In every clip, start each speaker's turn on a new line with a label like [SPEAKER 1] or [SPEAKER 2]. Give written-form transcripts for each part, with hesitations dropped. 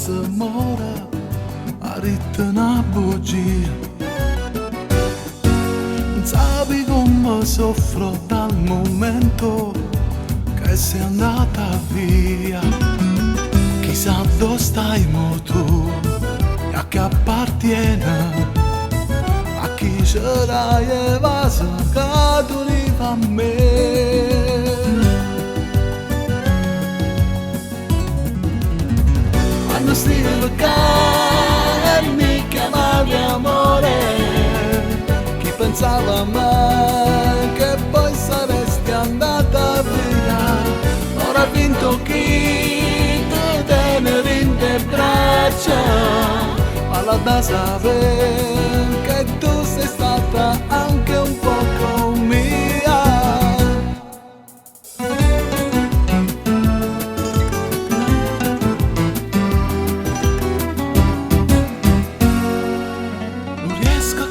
[SPEAKER 1] s'amore, ha detto una bugia. Non sapi come soffro dal momento che sei andata via. Chissà dove stai mo tu e a chi appartiene, a chi ce l'hai evasa che tu li fa a me. Quando stiamo e mi chiamavi amore, chi pensava mai che poi saresti andata via. Ora ha vinto chi ti tenere in te braccia, ma la da sapere che tu sei stata anche un poco mia.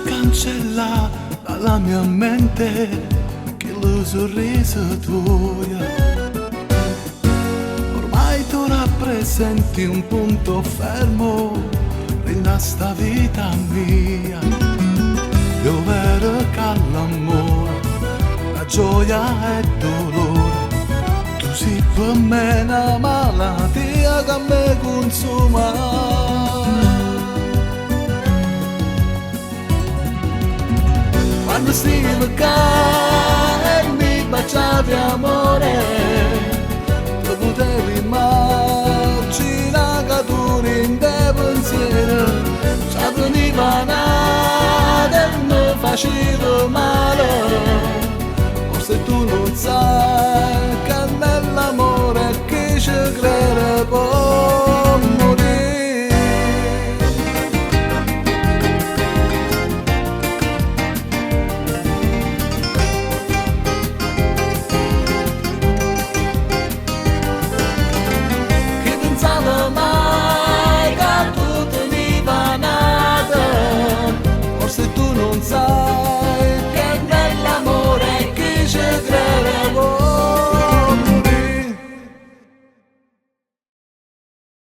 [SPEAKER 1] Cancella dalla mia mente che lo sorriso tuo. Ormai tu rappresenti un punto fermo nella sta vita mia. Io vero che l'amore, la gioia e il dolore, tu sei per me una malattia che mi consuma. Quando stiamo e mi baciavi amore, tu potevi immaginare che tu in te pensiero ci veniva nata e mi facevi male. Forse tu non sai che nell'amore che ci credi.